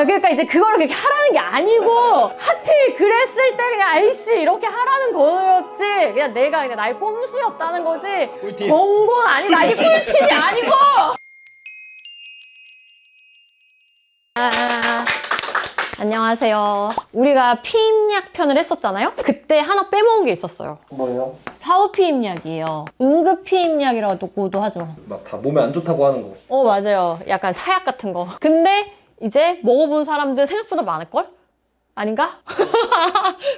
그러니까 이제 그거를 그렇게 하라는 게 아니고 하필 그랬을 때 그냥 아이씨 이렇게 하라는 거였지. 그냥 내가 그냥 나의 꼼수였다는 거지. 꿀팁. 권고는 아니다. 이게 꿀팁이 아니고. 안녕하세요. 우리가 피임약 편을 했었잖아요. 그때 하나 빼먹은 게 있었어요. 뭐예요? 사후 피임약이에요. 응급 피임약이라고도 하죠. 막 다 몸에 안 좋다고 하는 거. 맞아요. 약간 사약 같은 거. 근데 이제 먹어본 사람들 생각보다 많을걸? 아닌가?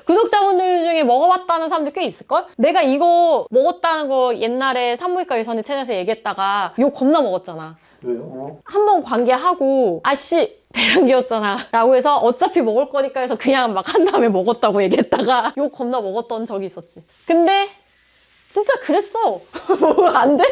구독자분들 중에 먹어봤다는 사람들 꽤 있을걸? 내가 이거 먹었다는 거 옛날에 산부인과 유선의 채널에서 얘기했다가 욕 겁나 먹었잖아. 왜요? 한 번 관계하고 아씨 배란기였잖아 라고 해서 어차피 먹을 거니까 해서 그냥 막 한 다음에 먹었다고 얘기했다가 욕 겁나 먹었던 적이 있었지. 근데 진짜 그랬어. 안 돼?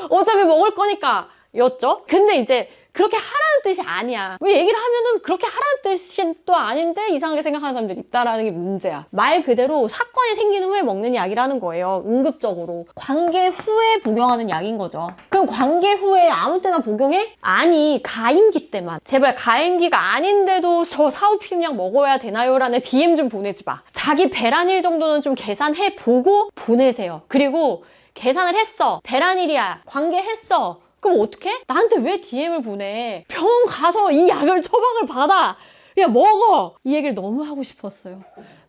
어차피 먹을 거니까 였죠. 근데 이제 그렇게 하라는 뜻이 아니야. 왜 얘기를 하면은 그렇게 하라는 뜻이 또 아닌데 이상하게 생각하는 사람들이 있다라는 게 문제야. 말 그대로 사건이 생긴 후에 먹는 약이라는 거예요. 응급적으로. 관계 후에 복용하는 약인 거죠. 그럼 관계 후에 아무 때나 복용해? 아니, 가임기 때만. 제발 가임기가 아닌데도 저 사후 피임약 먹어야 되나요? 라는 DM 좀 보내지 마. 자기 배란일 정도는 좀 계산해보고 보내세요. 그리고 계산을 했어. 배란일이야. 관계했어. 그럼 어떡해? 나한테 왜 DM을 보내? 병원 가서 이 약을 처방을 받아. 그냥 먹어. 이 얘기를 너무 하고 싶었어요.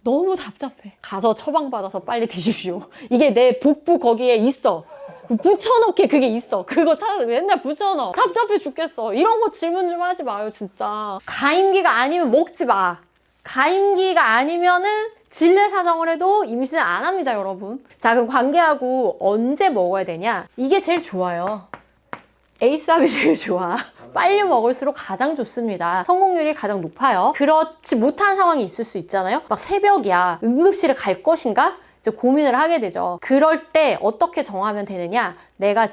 너무 답답해. 가서 처방받아서 빨리 드십시오. 이게 내 복부 거기에 있어. 붙여넣게 그게 있어. 그거 찾아서 맨날 붙여넣어. 답답해 죽겠어. 이런 거 질문 좀 하지 마요, 진짜. 가임기가 아니면 먹지 마. 가임기가 아니면은 질내 사정을 해도 임신을 안 합니다, 여러분. 자, 그럼 관계하고 언제 먹어야 되냐? 이게 제일 좋아요. 에이스압이 제일 좋아. 빨리 먹을수록 가장 좋습니다. 성공률이 가장 높아요. 그렇지 못한 상황이 있을 수 있잖아요. 막 새벽이야. 응급실을 갈 것인가? 이제 고민을 하게 되죠. 그럴 때 어떻게 정하면 되느냐? 내가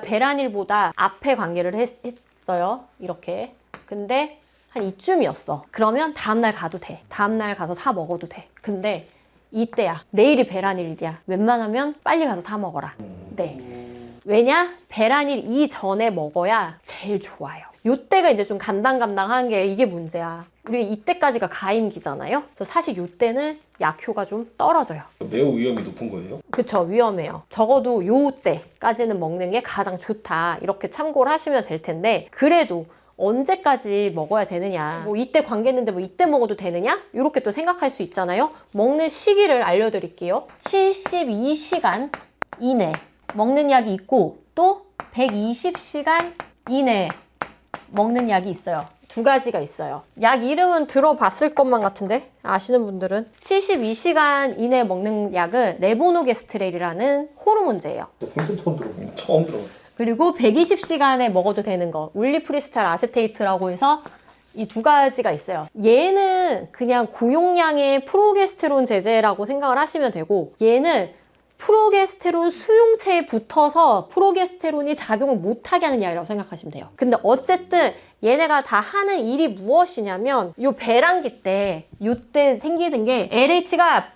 배란일보다 앞에 관계를 했어요. 이렇게. 근데 한 이쯤이었어. 그러면 다음날 가도 돼. 다음날 가서 사 먹어도 돼. 근데 이때야. 내일이 배란일이야. 웬만하면 빨리 가서 사 먹어라. 네. 왜냐? 배란일 이전에 먹어야 제일 좋아요. 요때가 이제 좀 간당간당한 게 이게 문제야. 우리 이때까지가 가임기잖아요. 그래서 사실 요때는 약효가 좀 떨어져요. 매우 위험이 높은 거예요? 그쵸, 위험해요. 적어도 요때까지는 먹는 게 가장 좋다. 이렇게 참고를 하시면 될 텐데 그래도 언제까지 먹어야 되느냐, 뭐 이때 관계했는데 뭐 이때 먹어도 되느냐, 이렇게 또 생각할 수 있잖아요. 먹는 시기를 알려드릴게요. 72시간 이내 먹는 약이 있고 또 120시간 이내에 먹는 약이 있어요. 두 가지가 있어요. 약 이름은 들어봤을 것만 같은데 아시는 분들은 72시간 이내에 먹는 약은 레보노게스트렐이라는 호르몬제예요. 생전 처음 들어보네. 처음 들어봐요. 그리고 120시간에 먹어도 되는 거 울리프리스탈 아세테이트라고 해서 이 두 가지가 있어요. 얘는 그냥 고용량의 프로게스테론 제제라고 생각을 하시면 되고 얘는 프로게스테론 수용체에 붙어서 프로게스테론이 작용을 못하게 하는 약이라고 생각하시면 돼요. 근데 어쨌든 얘네가 다 하는 일이 무엇이냐면 요 배란기 때 요때 생기는 게 LH가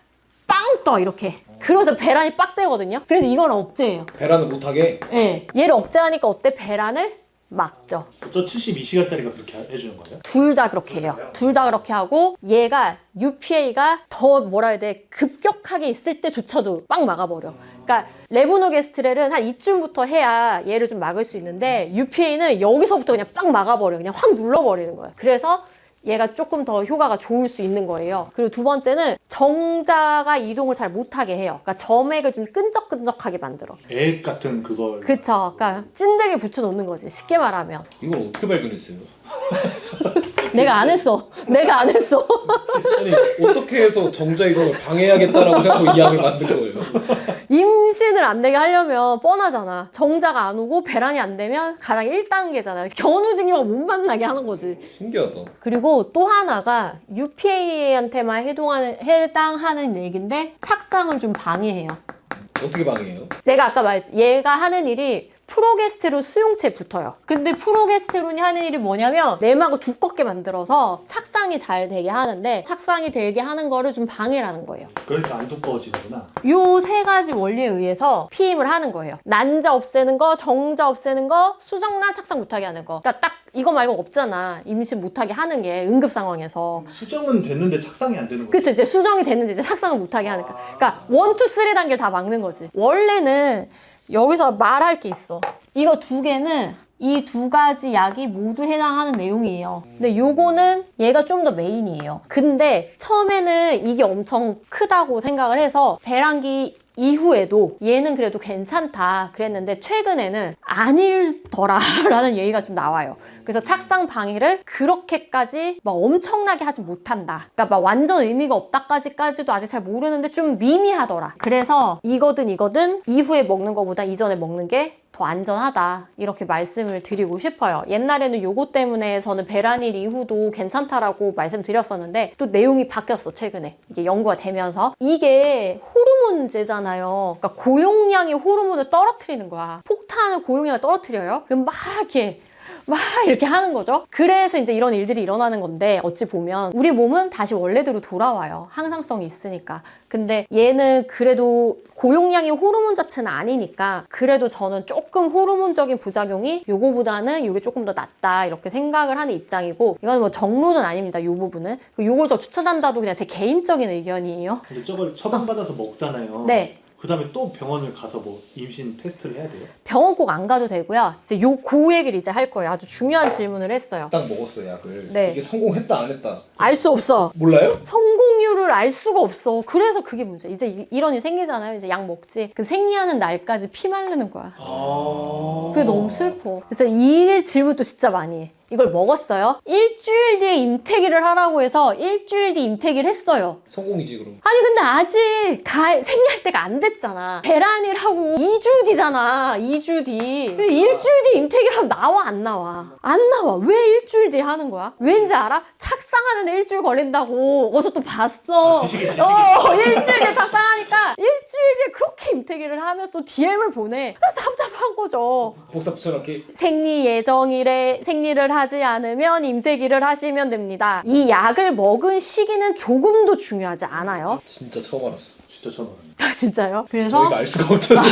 빵 떠 이렇게. 그래서 배란이 빡 되거든요. 그래서 이건 억제예요. 배란을 못하게? 네. 얘를 억제하니까 어때? 배란을 막죠. 저 72시간짜리가 그렇게 해주는 거예요? 둘 다 그렇게 해요. 둘 다 그렇게 하고 얘가 UPA가 더 뭐라 해야 돼? 급격하게 있을 때조차도 빡 막아버려. 그러니까 레보노게스트렐은 한 이쯤부터 해야 얘를 좀 막을 수 있는데 UPA는 여기서부터 그냥 빡 막아버려. 그냥 확 눌러버리는 거예요. 그래서 얘가 조금 더 효과가 좋을 수 있는 거예요. 그리고 두 번째는 정자가 이동을 잘 못하게 해요. 그러니까 점액을 좀 끈적끈적하게 만들어. 액 같은 그걸. 그쵸. 그러니까 찐득이를 붙여놓는 거지. 쉽게 말하면. 이걸 어떻게 발견했어요? 내가 안 했어. 내가 안 했어. 아니 어떻게 해서 정자 이동을 방해하겠다라고 생각하고 이 약을 만든 거예요? 임신을 안 되게 하려면 뻔하잖아. 정자가 안 오고 배란이 안 되면 가장 1단계잖아. 견우직녀가 못 만나게 하는 거지. 신기하다. 그리고 또 하나가 UPA한테만 해당하는 얘기인데 착상을 좀 방해해요. 어떻게 방해해요? 내가 아까 말했지. 얘가 하는 일이 프로게스테론 수용체에 붙어요. 근데 프로게스테론이 하는 일이 뭐냐면 내막을 두껍게 만들어서 착상 착상이 잘 되게 하는데 착상이 되게 하는 거를 좀 방해를 하는 거예요. 그러니까 안 두꺼워지는구나. 요 세 가지 원리에 의해서 피임을 하는 거예요. 난자 없애는 거, 정자 없애는 거, 수정란 착상 못하게 하는 거. 그러니까 딱 이거 말고 없잖아. 임신 못하게 하는 게 응급 상황에서. 수정은 됐는데 착상이 안 되는 거죠. 그치, 이제 수정이 됐는데 이제 착상을 못하게 하니까. 그러니까 1, 2, 3 단계를 다 막는 거지. 원래는 여기서 말할 게 있어. 이거 두 개는 이 두 가지 약이 모두 해당하는 내용이에요. 근데 요거는 얘가 좀 더 메인이에요. 근데 처음에는 이게 엄청 크다고 생각을 해서 배란기 이후에도 얘는 그래도 괜찮다 그랬는데 최근에는 아니더라라는 얘기가 좀 나와요. 그래서 착상 방해를 그렇게까지 막 엄청나게 하지 못한다. 그러니까 막 완전 의미가 없다까지도 아직 잘 모르는데 좀 미미하더라. 그래서 이거든 이후에 먹는 것보다 이전에 먹는 게 더 안전하다 이렇게 말씀을 드리고 싶어요. 옛날에는 요거 때문에 저는 배란일 이후도 괜찮다라고 말씀드렸었는데 또 내용이 바뀌었어 최근에. 이게 연구가 되면서 이게 호르몬제잖아요. 그러니까 고용량의 호르몬을 떨어뜨리는 거야. 폭탄을 고용량을 떨어뜨려요. 그럼 막 이렇게 하는 거죠. 그래서 이제 이런 일들이 일어나는 건데 어찌 보면 우리 몸은 다시 원래대로 돌아와요. 항상성이 있으니까. 근데 얘는 그래도 고용량이 호르몬 자체는 아니니까 그래도 저는 조금 호르몬적인 부작용이 요거보다는 요게 조금 더 낫다 이렇게 생각을 하는 입장이고 이건 뭐 정론은 아닙니다. 요 부분은. 요걸 더 추천한다도 그냥 제 개인적인 의견이에요. 근데 저걸 처방받아서 먹잖아요. 네. 그 다음에 또 병원을 가서 뭐 임신 테스트를 해야 돼요? 병원 꼭 안 가도 되고요. 이제 그 얘기를 이제 할 거예요. 아주 중요한 질문을 했어요. 딱 먹었어 약을. 네. 이게 성공했다 안 했다. 알 수 없어. 몰라요? 성공률을 알 수가 없어. 그래서 그게 문제. 이제 이런 일 생기잖아요. 이제 약 먹지. 그럼 생리하는 날까지 피 마르는 거야. 그게 너무 슬퍼. 그래서 이 질문도 진짜 많이 해. 이걸 먹었어요. 일주일 뒤에 임태기를 하라고 해서 일주일 뒤 임태기를 했어요. 성공이지 그럼. 아니 근데 아직 생리할 때가 안 됐잖아. 배란이라고 2주 뒤잖아. 2주 뒤. 일주일 뒤 임태기를 하면 나와 안 나와? 안 나와. 왜 일주일 뒤에 하는 거야? 왠지 알아? 착상하는데 일주일 걸린다고 어디서 또 봤어. 지식이. 일주일 뒤에 착상하니까 일주일 뒤에 그렇게 임태기를 하면서 또 DM을 보내. 답답한 거죠. 복사부처럼 이렇게. 생리 예정일에 생리를 하지 않으면 임태기를 하시면 됩니다. 이 약을 먹은 시기는 조금도 중요하지 않아요. 진짜 처음 알았어. 진짜 처음 알았네. 진짜요? 그래서 저희가 알 수가 없던지.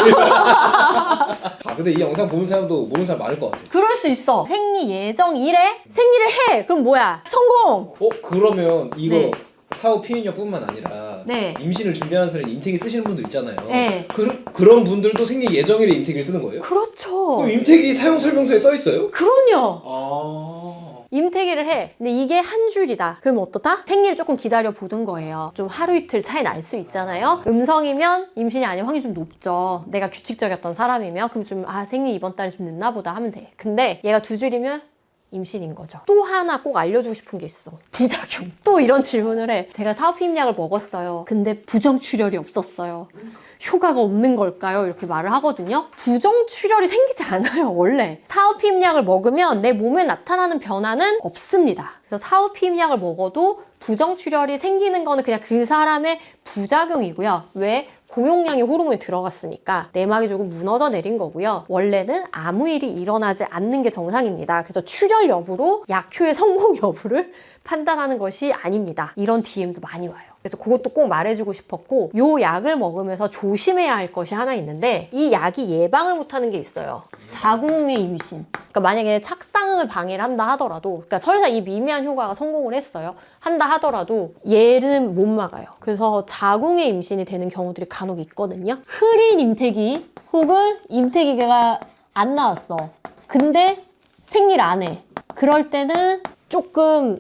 근데 이 영상 보는 사람도 모르는 사람 많을 것 같아. 그럴 수 있어. 생리 예정일에 생리를 해. 그럼 뭐야? 성공! 그러면 이거 네. 사후 피임약뿐만 아니라 네. 임신을 준비하는 사람이 임태기 쓰시는 분들 있잖아요. 네. 그런 분들도 생리 예정일에 임태기를 쓰는 거예요? 그렇죠. 그럼 임태기 사용 설명서에 써 있어요? 그럼요. 임태기를 해. 근데 이게 한 줄이다. 그럼 어떻다? 생리를 조금 기다려 보던 거예요. 좀 하루 이틀 차이 날 수 있잖아요. 음성이면 임신이 아닐 확률이 좀 높죠. 내가 규칙적이었던 사람이면 그럼 좀 생리 이번 달에 좀 늦나 보다 하면 돼. 근데 얘가 2줄이면 임신인 거죠. 또 하나 꼭 알려주고 싶은 게 있어. 부작용. 또 이런 질문을 해. 제가 사후피임약을 먹었어요. 근데 부정출혈이 없었어요. 효과가 없는 걸까요? 이렇게 말을 하거든요. 부정출혈이 생기지 않아요, 원래. 사후피임약을 먹으면 내 몸에 나타나는 변화는 없습니다. 그래서 사후피임약을 먹어도 부정출혈이 생기는 거는 그냥 그 사람의 부작용이고요. 왜? 고용량의 호르몬이 들어갔으니까 내막이 조금 무너져 내린 거고요. 원래는 아무 일이 일어나지 않는 게 정상입니다. 그래서 출혈 여부로 약효의 성공 여부를 판단하는 것이 아닙니다. 이런 DM도 많이 와요. 그래서 그것도 꼭 말해주고 싶었고 요 약을 먹으면서 조심해야 할 것이 하나 있는데 이 약이 예방을 못하는 게 있어요. 자궁의 임신. 그러니까 만약에 착상을 방해를 한다 하더라도 그러니까 설사 이 미미한 효과가 성공을 했어요. 한다 하더라도 얘는 못 막아요. 그래서 자궁의 임신이 되는 경우들이 간혹 있거든요. 흐린 임태기 혹은 임태기가 안 나왔어. 근데 생리를 안 해. 그럴 때는 조금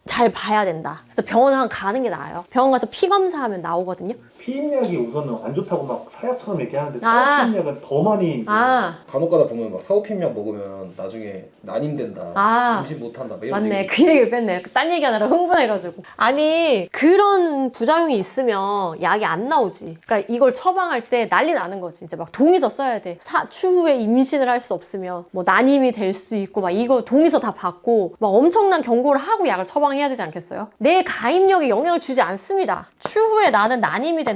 잘 봐야 된다. 그래서 병원 가는 게 나아요. 병원 가서 피 검사하면 나오거든요. 피임약이 우선은 안 좋다고 막 사약처럼 얘기하는데 아. 피임약은 더 많이 간혹가다 보면 막 사후 피임약 먹으면 나중에 난임된다. 임신 못한다. 막 이런 맞네. 얘기. 그 얘기를 뺐네. 딴 얘기하느라 흥분해가지고. 아니 그런 부작용이 있으면 약이 안 나오지. 그러니까 이걸 처방할 때 난리 나는 거지. 이제 막 동의서 써야 돼. 추후에 임신을 할 수 없으면 뭐 난임이 될 수 있고 막 이거 동의서 다 받고 막 엄청난 경고를 하고 약을 처방해야 되지 않겠어요? 내 가입력에 영향을 주지 않습니다. 추후에 나는 난임이 된다?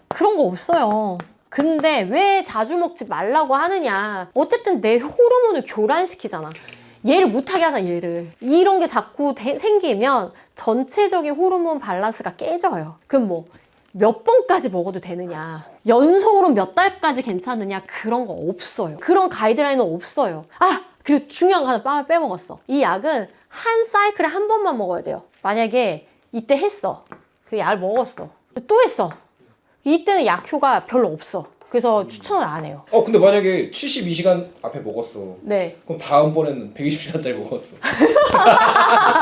그런 거 없어요. 근데 왜 자주 먹지 말라고 하느냐. 어쨌든 내 호르몬을 교란시키잖아. 얘를 못하게 하자, 얘를. 이런 게 자꾸 생기면 전체적인 호르몬 밸런스가 깨져요. 그럼 뭐 몇 번까지 먹어도 되느냐, 연속으로 몇 달까지 괜찮느냐, 그런 거 없어요. 그런 가이드라인은 없어요. 아, 그리고 중요한 거 하나 빼먹었어. 이 약은 한 사이클에 한 번만 먹어야 돼요. 만약에 이때 했어, 그 약을 먹었어, 또 했어, 이때는 약효가 별로 없어. 그래서 추천을 안 해요. 근데 만약에 72시간 앞에 먹었어. 네. 그럼 다음번에는 120시간짜리 먹었어.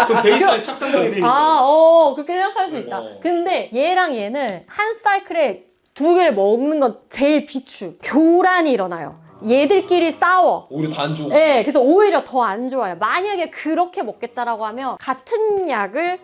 그럼 데이터에 착상당이 되니까. 그렇게 생각할 수 있다. 근데 얘랑 얘는 한 사이클에 2개를 먹는 건 제일 비추. 교란이 일어나요. 얘들끼리 싸워. 오히려 더 안 좋아. 네, 그래서 오히려 더 안 좋아요. 만약에 그렇게 먹겠다라고 하면 같은 약을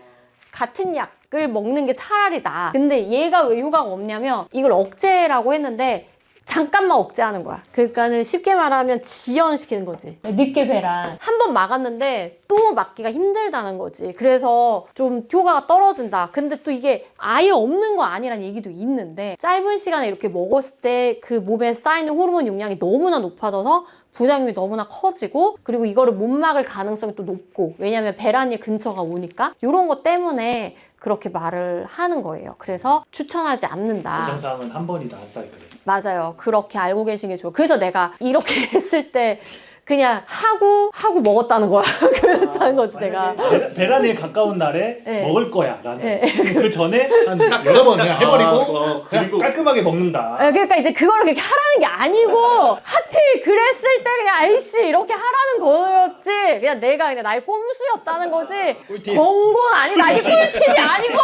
먹는 게 차라리 나아. 근데 얘가 왜 효과가 없냐면 이걸 억제라고 했는데 잠깐만 억제하는 거야. 그러니까는 쉽게 말하면 지연시키는 거지. 늦게 배란. 한 번 막았는데 또 막기가 힘들다는 거지. 그래서 좀 효과가 떨어진다. 근데 또 이게 아예 없는 거 아니란 얘기도 있는데, 짧은 시간에 이렇게 먹었을 때 그 몸에 쌓이는 호르몬 용량이 너무나 높아져서 부작용이 너무나 커지고, 그리고 이거를 못 막을 가능성이 또 높고, 왜냐면 배란일 근처가 오니까 이런 것 때문에 그렇게 말을 하는 거예요. 그래서 추천하지 않는다. 고정사항은 한 번이다, 한 사이클에. 맞아요. 그렇게 알고 계신 게 좋아요. 그래서 내가 이렇게 했을 때 그냥 하고 먹었다는 거야. 그래서 하는 거지, 내가. 배란에 가까운 날에 네. 먹을 거야, 나는. 네. 그 전에 한 여러 번 그냥 해버리고 그리고 그냥 깔끔하게 먹는다. 그러니까 이제 그거를 그렇게 하라는 게 아니고, 하필 그랬을 때 그냥 아이씨 이렇게 하라는 거였지. 그냥 내가 그냥 나의 꼼수였다는 거지. 꿀팁. 권고는 아니다. 이게 꿀팁이 아니고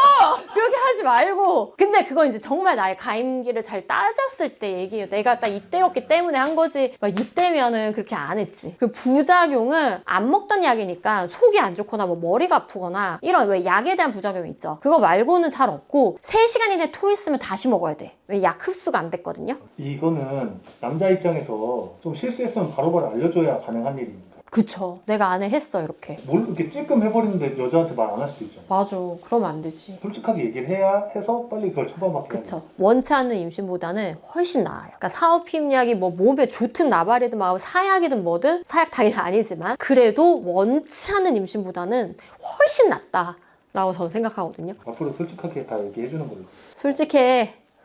그렇게 하지 말고. 근데 그건 이제 정말 나의 가임기를 잘 따졌을 때 얘기해요. 내가 딱 이때였기 때문에 한 거지. 막 이때면은 그렇게 안 했지. 그 부작용은 안 먹던 약이니까 속이 안 좋거나 뭐 머리가 아프거나 이런 왜 약에 대한 부작용이 있죠. 그거 말고는 잘 없고 3시간 이내 토했으면 다시 먹어야 돼. 왜 약 흡수가 안 됐거든요. 이거는 남자 입장에서 좀 실수했으면 바로바로 알려줘야 가능한 일입니다. 그쵸. 내가 안에 했어, 이렇게. 뭘 이렇게 찔끔 해버리는데 여자한테 말 안 할 수도 있죠. 맞아. 그러면 안 되지. 솔직하게 얘기를 해야 해서 빨리 그걸 처방받게 하는. 그쵸. 원치 않는 임신보다는 훨씬 나아요. 그러니까 사업힘약이 뭐 몸에 좋든 나발이든 막 사약이든 뭐든, 사약 당연히 아니지만 그래도 원치 않는 임신보다는 훨씬 낫다 라고 저는 생각하거든요. 앞으로 솔직하게 다 얘기해주는 걸로.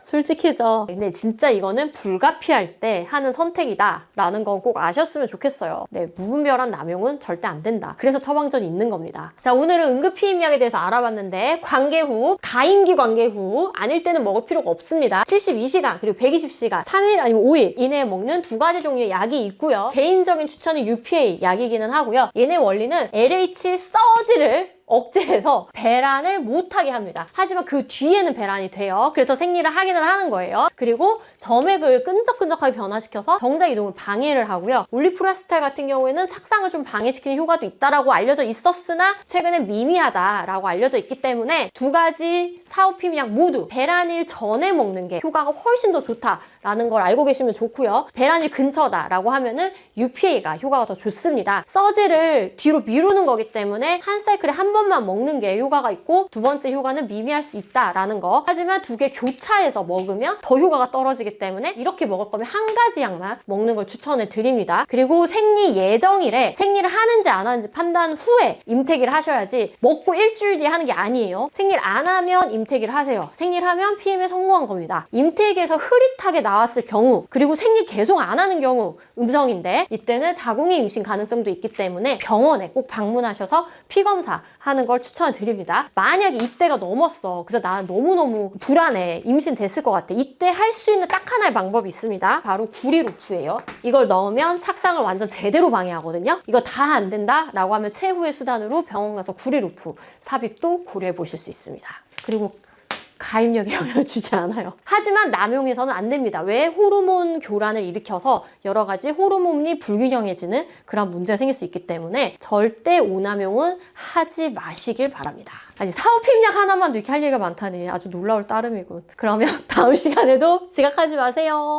솔직해져. 근데 진짜 이거는 불가피할 때 하는 선택이다 라는 건 꼭 아셨으면 좋겠어요. 네, 무분별한 남용은 절대 안 된다. 그래서 처방전이 있는 겁니다. 자, 오늘은 응급피임약에 대해서 알아봤는데, 관계 후, 가임기 관계 후 아닐 때는 먹을 필요가 없습니다. 72시간 그리고 120시간 3일 아니면 5일 이내에 먹는 2가지 종류의 약이 있고요. 개인적인 추천은 UPA 약이기는 하고요. 얘네 원리는 LH 서지를 억제해서 배란을 못하게 합니다. 하지만 그 뒤에는 배란이 돼요. 그래서 생리를 하기는 하는 거예요. 그리고 점액을 끈적끈적하게 변화시켜서 정자 이동을 방해를 하고요. 올리프라스탈 같은 경우에는 착상을 좀 방해시키는 효과도 있다라고 알려져 있었으나 최근에 미미하다라고 알려져 있기 때문에 2가지 사오피임약 모두 배란일 전에 먹는 게 효과가 훨씬 더 좋다라는 걸 알고 계시면 좋고요. 배란일 근처다라고 하면은 UPA가 효과가 더 좋습니다. 서지를 뒤로 미루는 거기 때문에 한 사이클에 한 번만 먹는 게 효과가 있고, 2번째 효과는 미미할 수 있다라는 거. 하지만 2개 교차해서 먹으면 더 효과가 떨어지기 때문에 이렇게 먹을 거면 1가지 약만 먹는 걸 추천을 드립니다. 그리고 생리 예정일에 생리를 하는지 안 하는지 판단 후에 임태기를 하셔야지 먹고 일주일 뒤에 하는 게 아니에요. 생리를 안 하면 임태기를 하세요. 생리를 하면 PM에 성공한 겁니다. 임태기에서 흐릿하게 나왔을 경우, 그리고 생리 계속 안 하는 경우 음성인데, 이때는 자궁의 임신 가능성도 있기 때문에 병원에 꼭 방문하셔서 피검사 하는 걸 추천을 드립니다. 만약에 이때가 넘었어. 그래서 나는 너무너무 불안해. 임신 됐을 것 같아. 이때 할 수 있는 딱 하나의 방법이 있습니다. 바로 구리루프예요. 이걸 넣으면 착상을 완전 제대로 방해하거든요. 이거 다 안 된다 라고 하면 최후의 수단으로 병원 가서 구리루프 삽입도 고려해 보실 수 있습니다. 그리고 가임력에 영향을 주지 않아요. 하지만 남용해서는 안 됩니다. 왜? 호르몬 교란을 일으켜서 여러 가지 호르몬이 불균형해지는 그런 문제가 생길 수 있기 때문에 절대 오남용은 하지 마시길 바랍니다. 아니, 사오피임약 하나만 이렇게 할 얘기가 많다니 아주 놀라울 따름이군. 그러면 다음 시간에도 지각하지 마세요.